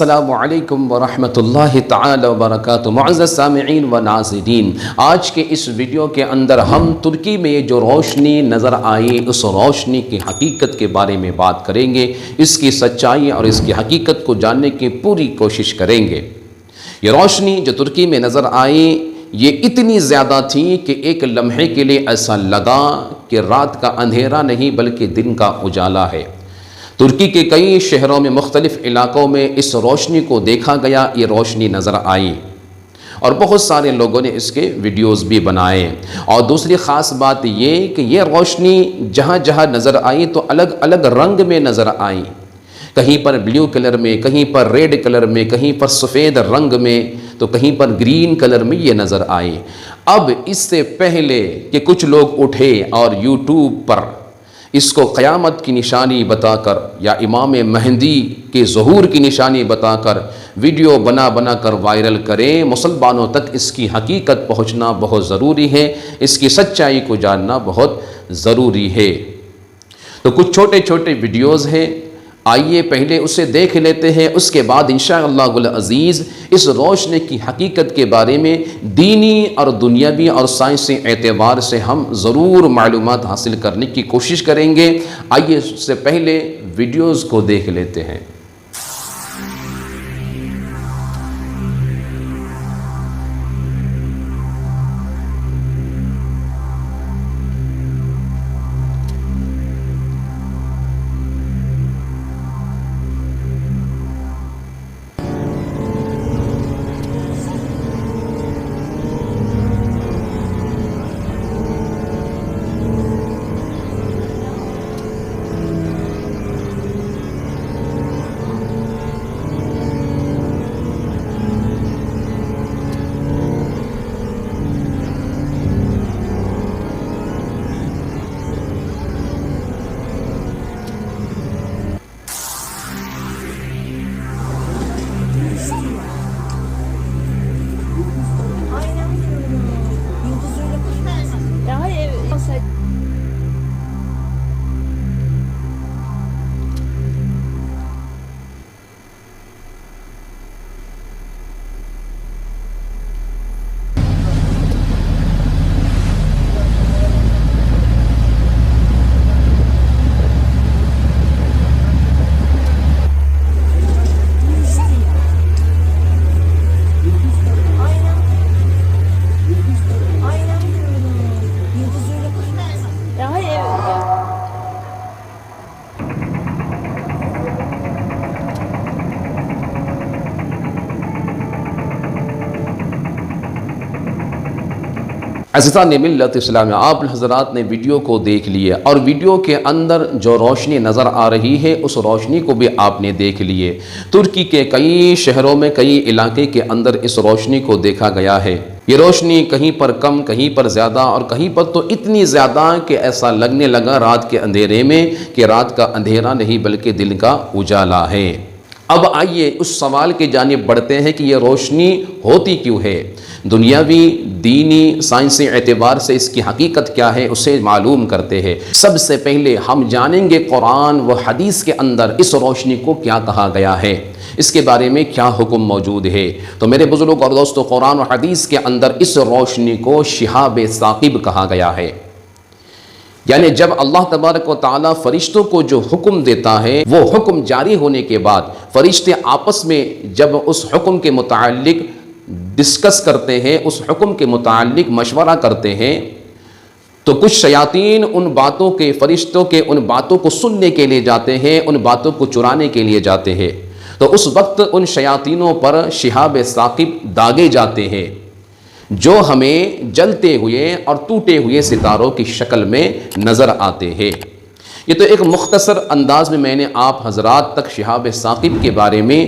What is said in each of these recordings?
السلام علیکم ورحمۃ اللہ تعالی وبرکاتہ۔ معزز سامعین و ناظرین، آج کے اس ویڈیو کے اندر ہم ترکی میں جو روشنی نظر آئی اس روشنی کی حقیقت کے بارے میں بات کریں گے، اس کی سچائی اور اس کی حقیقت کو جاننے کی پوری کوشش کریں گے۔ یہ روشنی جو ترکی میں نظر آئی یہ اتنی زیادہ تھی کہ ایک لمحے کے لیے ایسا لگا کہ رات کا اندھیرا نہیں بلکہ دن کا اجالا ہے۔ ترکی کے کئی شہروں میں مختلف علاقوں میں اس روشنی کو دیکھا گیا، یہ روشنی نظر آئی اور بہت سارے لوگوں نے اس کے ویڈیوز بھی بنائے۔ اور دوسری خاص بات یہ کہ یہ روشنی جہاں جہاں نظر آئی تو الگ الگ رنگ میں نظر آئی، کہیں پر بلیو کلر میں، کہیں پر ریڈ کلر میں، کہیں پر سفید رنگ میں، تو کہیں پر گرین کلر میں یہ نظر آئی۔ اب اس سے پہلے کہ کچھ لوگ اٹھے اور یوٹیوب پر اس کو قیامت کی نشانی بتا کر یا امام مہدی کے ظہور کی نشانی بتا کر ویڈیو بنا کر وائرل کریں، مسلمانوں تک اس کی حقیقت پہنچنا بہت ضروری ہے، اس کی سچائی کو جاننا بہت ضروری ہے۔ تو کچھ چھوٹے چھوٹے ویڈیوز ہیں، آئیے پہلے اسے دیکھ لیتے ہیں، اس کے بعد انشاءاللہ العزیز اس روشنی کی حقیقت کے بارے میں دینی اور دنیاوی اور سائنسی اعتبار سے ہم ضرور معلومات حاصل کرنے کی کوشش کریں گے۔ آئیے اس سے پہلے ویڈیوز کو دیکھ لیتے ہیں۔ عزیزان ملت اسلام، آپ حضرات نے ویڈیو کو دیکھ لیا اور ویڈیو کے اندر جو روشنی نظر آ رہی ہے اس روشنی کو بھی آپ نے دیکھ لیے۔ ترکی کے کئی شہروں میں کئی علاقے کے اندر اس روشنی کو دیکھا گیا ہے۔ یہ روشنی کہیں پر کم، کہیں پر زیادہ اور کہیں پر تو اتنی زیادہ کہ ایسا لگنے لگا رات کے اندھیرے میں کہ رات کا اندھیرا نہیں بلکہ دن کا اجالا ہے۔ اب آئیے اس سوال کی جانب بڑھتے ہیں کہ یہ روشنی ہوتی کیوں ہے، دنیاوی، دینی، سائنسی اعتبار سے اس کی حقیقت کیا ہے اسے معلوم کرتے ہیں۔ سب سے پہلے ہم جانیں گے قرآن و حدیث کے اندر اس روشنی کو کیا کہا گیا ہے، اس کے بارے میں کیا حکم موجود ہے۔ تو میرے بزرگ اور دوستو، قرآن و حدیث کے اندر اس روشنی کو شہاب ثاقب کہا گیا ہے۔ یعنی جب اللہ تبارک و تعالیٰ فرشتوں کو جو حکم دیتا ہے وہ حکم جاری ہونے کے بعد فرشتے آپس میں جب اس حکم کے متعلق ڈسکس کرتے ہیں، اس حکم کے متعلق مشورہ کرتے ہیں، تو کچھ شیاطین ان باتوں کے، فرشتوں کے ان باتوں کو سننے کے لیے جاتے ہیں، ان باتوں کو چرانے کے لیے جاتے ہیں۔ تو اس وقت ان شیاطینوں پر شہاب ثاقب داغے جاتے ہیں جو ہمیں جلتے ہوئے اور ٹوٹے ہوئے ستاروں کی شکل میں نظر آتے ہیں۔ یہ تو ایک مختصر انداز میں نے آپ حضرات تک شہاب ثاقب کے بارے میں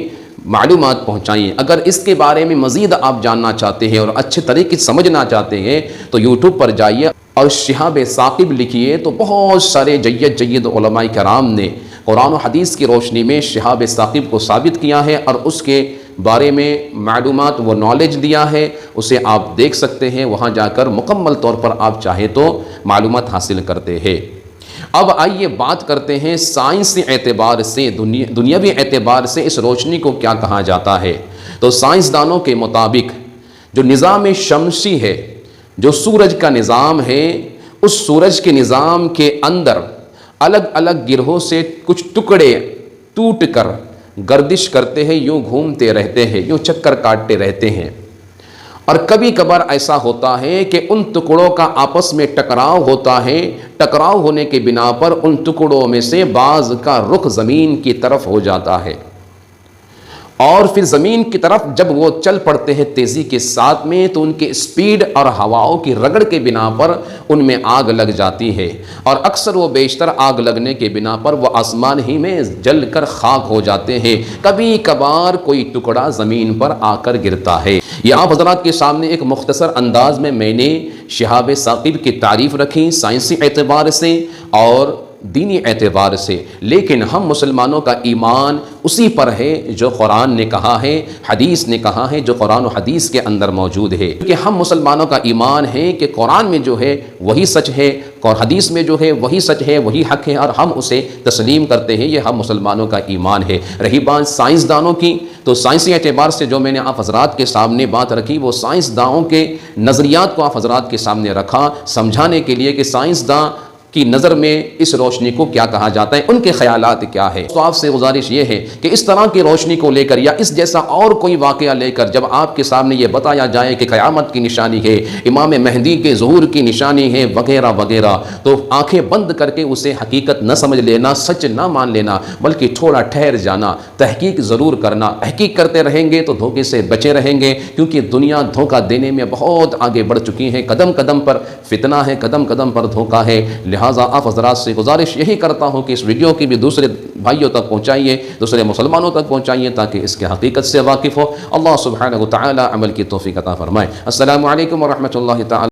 معلومات پہنچائیں۔ اگر اس کے بارے میں مزید آپ جاننا چاہتے ہیں اور اچھے طریقے سے سمجھنا چاہتے ہیں تو یوٹیوب پر جائیے اور شہاب ثاقب لکھیے، تو بہت سارے جید علماء کرام نے قرآن و حدیث کی روشنی میں شہاب ثاقب کو ثابت کیا ہے اور اس کے بارے میں معلومات و نالج دیا ہے، اسے آپ دیکھ سکتے ہیں، وہاں جا کر مکمل طور پر آپ چاہے تو معلومات حاصل کرتے ہیں۔ اب آئیے بات کرتے ہیں سائنسی اعتبار سے، دنیاوی اعتبار سے اس روشنی کو کیا کہا جاتا ہے۔ تو سائنسدانوں کے مطابق جو نظام شمسی ہے، جو سورج کا نظام ہے، اس سورج کے نظام کے اندر الگ الگ گروہوں سے کچھ ٹکڑے ٹوٹ کر گردش کرتے ہیں، یوں گھومتے رہتے ہیں، یوں چکر کاٹتے رہتے ہیں، اور کبھی کبھار ایسا ہوتا ہے کہ ان ٹکڑوں کا آپس میں ٹکراؤ ہوتا ہے، ٹکراؤ ہونے کے بنا پر ان ٹکڑوں میں سے بعض کا رخ زمین کی طرف ہو جاتا ہے، اور پھر زمین کی طرف جب وہ چل پڑتے ہیں تیزی کے ساتھ میں، تو ان کے سپیڈ اور ہواؤں کی رگڑ کے بنا پر ان میں آگ لگ جاتی ہے، اور اکثر و بیشتر آگ لگنے کے بنا پر وہ آسمان ہی میں جل کر خاک ہو جاتے ہیں۔ کبھی کبھار کوئی ٹکڑا زمین پر آ کر گرتا ہے۔ یہ آپ حضرات کے سامنے ایک مختصر انداز میں نے شہاب ثاقب کی تعریف رکھی، سائنسی اعتبار سے اور دینی اعتبار سے، لیکن ہم مسلمانوں کا ایمان اسی پر ہے جو قرآن نے کہا ہے، حدیث نے کہا ہے، جو قرآن و حدیث کے اندر موجود ہے، کہ ہم مسلمانوں کا ایمان ہے کہ قرآن میں جو ہے وہی سچ ہے، اور حدیث میں جو ہے وہی سچ ہے، وہی حق ہے، اور ہم اسے تسلیم کرتے ہیں۔ یہ ہم مسلمانوں کا ایمان ہے۔ رہی بات سائنسدانوں کی، تو سائنسی اعتبار سے جو میں نے آپ حضرات کے سامنے بات رکھی، وہ سائنسدانوں کے نظریات کو آپ حضرات کے سامنے رکھا، سمجھانے کے لیے کہ سائنسداں کی نظر میں اس روشنی کو کیا کہا جاتا ہے، ان کے خیالات کیا ہے۔ تو آپ سے گزارش یہ ہے کہ اس طرح کی روشنی کو لے کر یا اس جیسا اور کوئی واقعہ لے کر جب آپ کے سامنے یہ بتایا جائے کہ قیامت کی نشانی ہے، امام مہدی کے ظہور کی نشانی ہے، وغیرہ وغیرہ، تو آنکھیں بند کر کے اسے حقیقت نہ سمجھ لینا، سچ نہ مان لینا، بلکہ تھوڑا ٹھہر جانا، تحقیق ضرور کرنا۔ تحقیق کرتے رہیں گے تو دھوکے سے بچے رہیں گے، کیونکہ دنیا دھوکہ دینے میں بہت آگے بڑھ چکی ہے، قدم قدم پر فتنہ ہے، قدم قدم پر دھوکہ ہے۔ لہٰذا آپ حضرات سے گزارش یہی کرتا ہوں کہ اس ویڈیو کی بھی دوسرے بھائیوں تک پہنچائیے، دوسرے مسلمانوں تک پہنچائیے، تاکہ اس کے حقیقت سے واقف ہو۔ اللہ سبحانہ و تعالی عمل کی توفیق عطا فرمائے۔ السلام علیکم ورحمۃ اللہ تعالی